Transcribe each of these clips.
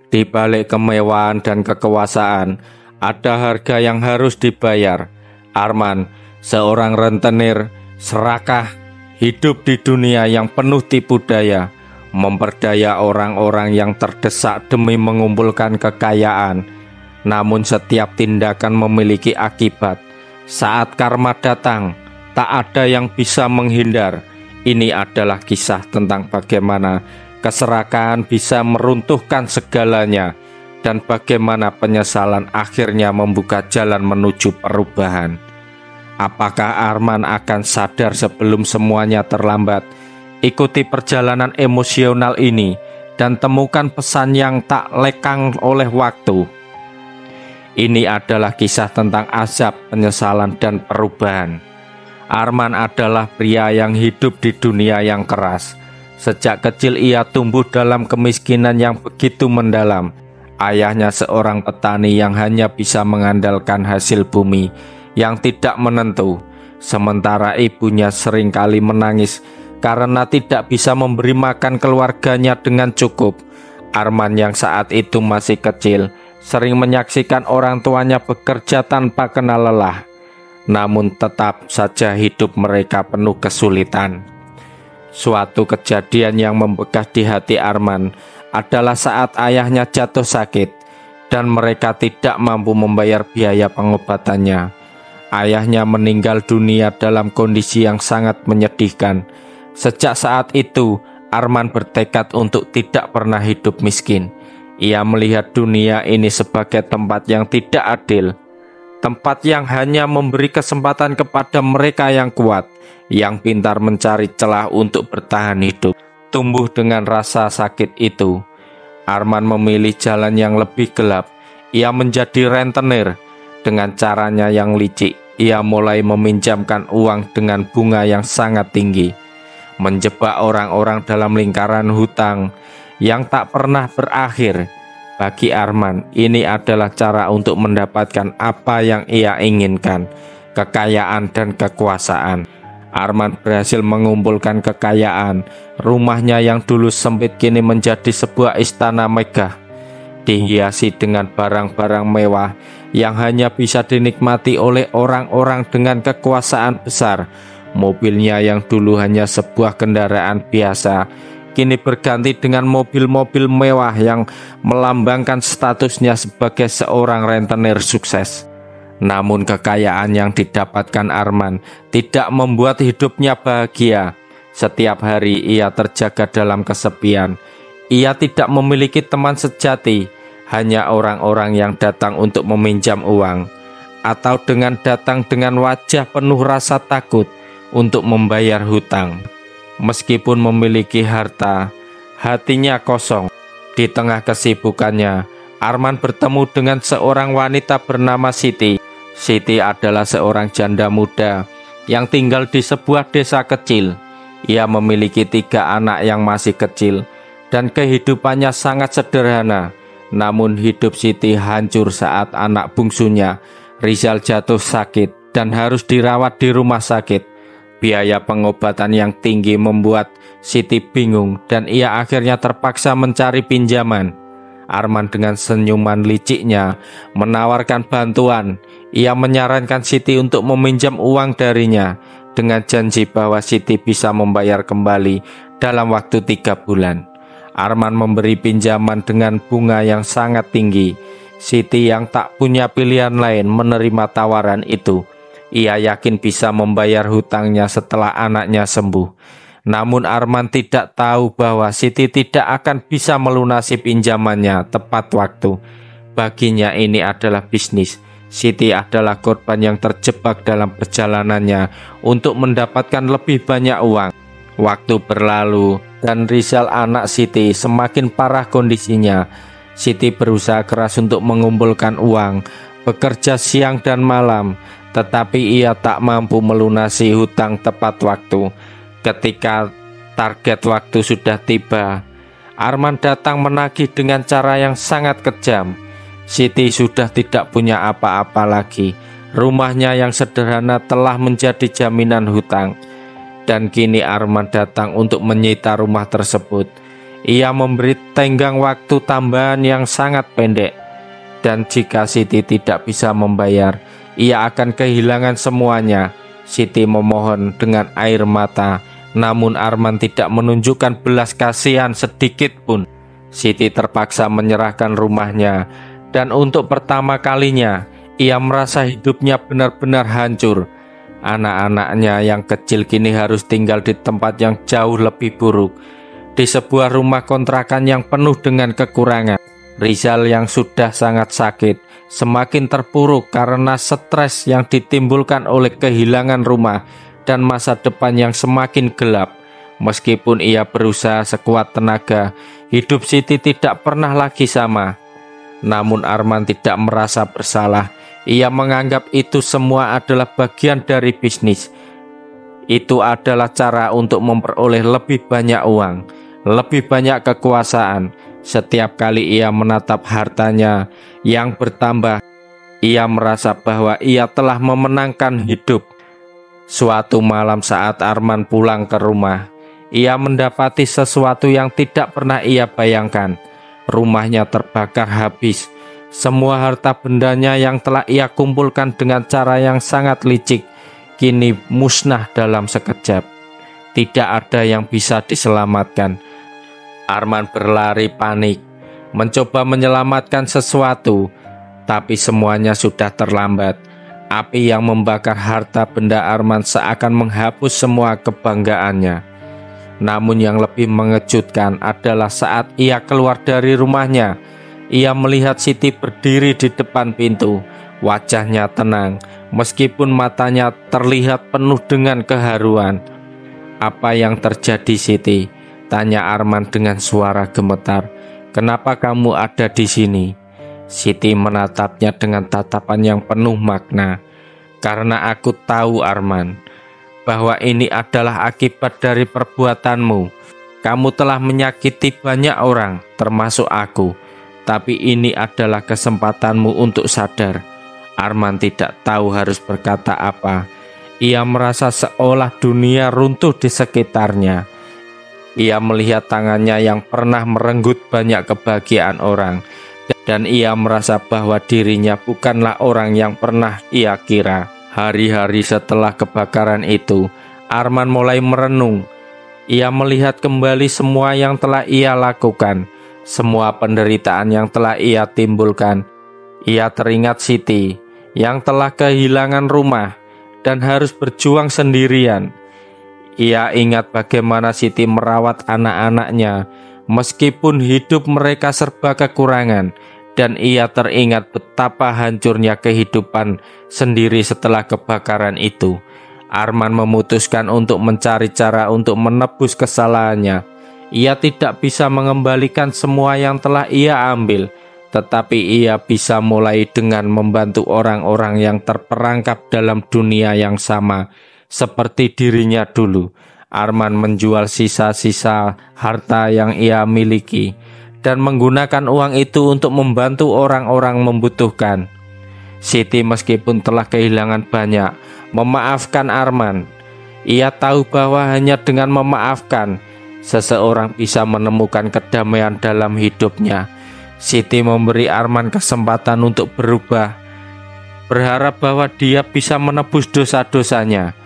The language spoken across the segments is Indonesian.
Di balik kemewahan dan kekuasaan, ada harga yang harus dibayar. Arman, seorang rentenir, serakah, hidup di dunia yang penuh tipu daya, memperdaya orang-orang yang terdesak demi mengumpulkan kekayaan. Namun setiap tindakan memiliki akibat. Saat karma datang, tak ada yang bisa menghindar. Ini adalah kisah tentang bagaimana keserakahan bisa meruntuhkan segalanya, dan bagaimana penyesalan akhirnya membuka jalan menuju perubahan. Apakah Arman akan sadar sebelum semuanya terlambat? Ikuti perjalanan emosional ini dan temukan pesan yang tak lekang oleh waktu. Ini adalah kisah tentang azab, penyesalan, dan perubahan. Arman adalah pria yang hidup di dunia yang keras. Sejak kecil ia tumbuh dalam kemiskinan yang begitu mendalam. Ayahnya seorang petani yang hanya bisa mengandalkan hasil bumi yang tidak menentu. Sementara ibunya seringkali menangis karena tidak bisa memberi makan keluarganya dengan cukup. Arman yang saat itu masih kecil sering menyaksikan orang tuanya bekerja tanpa kenal lelah. Namun tetap saja hidup mereka penuh kesulitan. Suatu kejadian yang membekas di hati Arman adalah saat ayahnya jatuh sakit dan mereka tidak mampu membayar biaya pengobatannya. Ayahnya meninggal dunia dalam kondisi yang sangat menyedihkan. Sejak saat itu, Arman bertekad untuk tidak pernah hidup miskin. Ia melihat dunia ini sebagai tempat yang tidak adil, tempat yang hanya memberi kesempatan kepada mereka yang kuat, yang pintar mencari celah untuk bertahan hidup. Tumbuh dengan rasa sakit itu, Arman memilih jalan yang lebih gelap. Ia menjadi rentenir. Dengan caranya yang licik, ia mulai meminjamkan uang dengan bunga yang sangat tinggi, menjebak orang-orang dalam lingkaran hutang yang tak pernah berakhir. Bagi Arman, ini adalah cara untuk mendapatkan apa yang ia inginkan, kekayaan dan kekuasaan. Arman berhasil mengumpulkan kekayaan. Rumahnya yang dulu sempit kini menjadi sebuah istana megah, dihiasi dengan barang-barang mewah yang hanya bisa dinikmati oleh orang-orang dengan kekuasaan besar. Mobilnya yang dulu hanya sebuah kendaraan biasa, kini berganti dengan mobil-mobil mewah yang melambangkan statusnya sebagai seorang rentenir sukses. Namun kekayaan yang didapatkan Arman tidak membuat hidupnya bahagia. Setiap hari ia terjaga dalam kesepian. Ia tidak memiliki teman sejati, hanya orang-orang yang datang untuk meminjam uang, atau datang dengan wajah penuh rasa takut untuk membayar hutang. Meskipun memiliki harta, hatinya kosong. Di tengah kesibukannya, Arman bertemu dengan seorang wanita bernama Siti. Siti adalah seorang janda muda yang tinggal di sebuah desa kecil. Ia memiliki 3 anak yang masih kecil dan kehidupannya sangat sederhana. Namun hidup Siti hancur saat anak bungsunya, Rizal, jatuh sakit dan harus dirawat di rumah sakit. Biaya pengobatan yang tinggi membuat Siti bingung dan ia akhirnya terpaksa mencari pinjaman. Arman dengan senyuman liciknya menawarkan bantuan. Ia menyarankan Siti untuk meminjam uang darinya dengan janji bahwa Siti bisa membayar kembali dalam waktu 3 bulan. Arman memberi pinjaman dengan bunga yang sangat tinggi. Siti yang tak punya pilihan lain menerima tawaran itu. Ia yakin bisa membayar hutangnya setelah anaknya sembuh. Namun Arman tidak tahu bahwa Siti tidak akan bisa melunasi pinjamannya tepat waktu. Baginya ini adalah bisnis. Siti adalah korban yang terjebak dalam perjalanannya untuk mendapatkan lebih banyak uang. Waktu berlalu dan Rizal, anak Siti, semakin parah kondisinya. Siti berusaha keras untuk mengumpulkan uang, bekerja siang dan malam, tetapi ia tak mampu melunasi hutang tepat waktu. Ketika target waktu sudah tiba, Arman datang menagih dengan cara yang sangat kejam. Siti sudah tidak punya apa-apa lagi. Rumahnya yang sederhana telah menjadi jaminan hutang. Dan kini Arman datang untuk menyita rumah tersebut. Ia memberi tenggang waktu tambahan yang sangat pendek. Dan jika Siti tidak bisa membayar, ia akan kehilangan semuanya. Siti memohon dengan air mata, namun Arman tidak menunjukkan belas kasihan sedikit pun. Siti terpaksa menyerahkan rumahnya, dan untuk pertama kalinya ia merasa hidupnya benar-benar hancur. Anak-anaknya yang kecil kini harus tinggal di tempat yang jauh lebih buruk, di sebuah rumah kontrakan yang penuh dengan kekurangan. Rizal yang sudah sangat sakit semakin terpuruk karena stres yang ditimbulkan oleh kehilangan rumah dan masa depan yang semakin gelap. Meskipun ia berusaha sekuat tenaga, hidup Siti tidak pernah lagi sama. Namun Arman tidak merasa bersalah. Ia menganggap itu semua adalah bagian dari bisnis. Itu adalah cara untuk memperoleh lebih banyak uang, lebih banyak kekuasaan. Setiap kali ia menatap hartanya yang bertambah, ia merasa bahwa ia telah memenangkan hidup. Suatu malam saat Arman pulang ke rumah, ia mendapati sesuatu yang tidak pernah ia bayangkan. Rumahnya terbakar habis. Semua harta bendanya yang telah ia kumpulkan dengan cara yang sangat licik kini musnah dalam sekejap. Tidak ada yang bisa diselamatkan. Arman berlari panik, mencoba menyelamatkan sesuatu, tapi semuanya sudah terlambat. Api yang membakar harta benda Arman seakan menghapus semua kebanggaannya. Namun yang lebih mengejutkan adalah saat ia keluar dari rumahnya, ia melihat Siti berdiri di depan pintu. Wajahnya tenang, meskipun matanya terlihat penuh dengan keharuan. "Apa yang terjadi, Siti?" tanya Arman dengan suara gemetar. "Kenapa kamu ada di sini?" Siti menatapnya dengan tatapan yang penuh makna. "Karena aku tahu, Arman, bahwa ini adalah akibat dari perbuatanmu. Kamu telah menyakiti banyak orang, termasuk aku. Tapi ini adalah kesempatanmu untuk sadar." Arman tidak tahu harus berkata apa. Ia merasa seolah dunia runtuh di sekitarnya. Ia melihat tangannya yang pernah merenggut banyak kebahagiaan orang, dan ia merasa bahwa dirinya bukanlah orang yang pernah ia kira. Hari-hari setelah kebakaran itu, Arman mulai merenung. Ia melihat kembali semua yang telah ia lakukan, semua penderitaan yang telah ia timbulkan. Ia teringat Siti yang telah kehilangan rumah dan harus berjuang sendirian. Ia ingat bagaimana Siti merawat anak-anaknya meskipun hidup mereka serba kekurangan, dan ia teringat betapa hancurnya kehidupan sendiri setelah kebakaran itu. Arman memutuskan untuk mencari cara untuk menebus kesalahannya. Ia tidak bisa mengembalikan semua yang telah ia ambil, tetapi ia bisa mulai dengan membantu orang-orang yang terperangkap dalam dunia yang sama seperti dirinya dulu. Arman menjual sisa-sisa harta yang ia miliki dan menggunakan uang itu untuk membantu orang-orang membutuhkan. Siti meskipun telah kehilangan banyak, memaafkan Arman. Ia tahu bahwa hanya dengan memaafkan, seseorang bisa menemukan kedamaian dalam hidupnya. Siti memberi Arman kesempatan untuk berubah, berharap bahwa dia bisa menebus dosa-dosanya.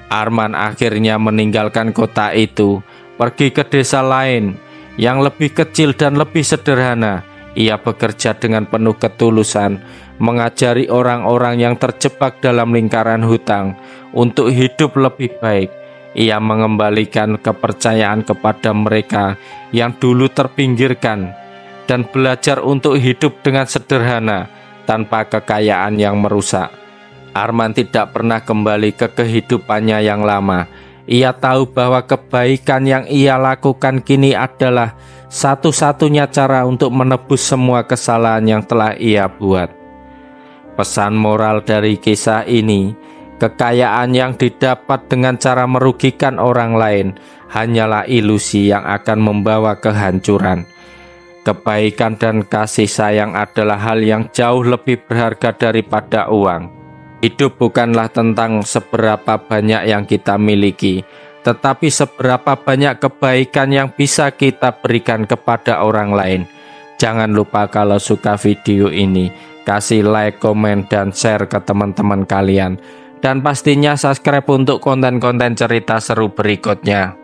Arman akhirnya meninggalkan kota itu, pergi ke desa lain yang lebih kecil dan lebih sederhana. Ia bekerja dengan penuh ketulusan, mengajari orang-orang yang terjebak dalam lingkaran hutang untuk hidup lebih baik. Ia mengembalikan kepercayaan kepada mereka yang dulu terpinggirkan dan belajar untuk hidup dengan sederhana tanpa kekayaan yang merusak. Arman tidak pernah kembali ke kehidupannya yang lama. Ia tahu bahwa kebaikan yang ia lakukan kini adalah satu-satunya cara untuk menebus semua kesalahan yang telah ia buat. Pesan moral dari kisah ini, kekayaan yang didapat dengan cara merugikan orang lain hanyalah ilusi yang akan membawa kehancuran. Kebaikan dan kasih sayang adalah hal yang jauh lebih berharga daripada uang. Hidup bukanlah tentang seberapa banyak yang kita miliki, tetapi seberapa banyak kebaikan yang bisa kita berikan kepada orang lain. Jangan lupa kalau suka video ini, kasih like, komen, dan share ke teman-teman kalian. Dan pastinya subscribe untuk konten-konten cerita seru berikutnya.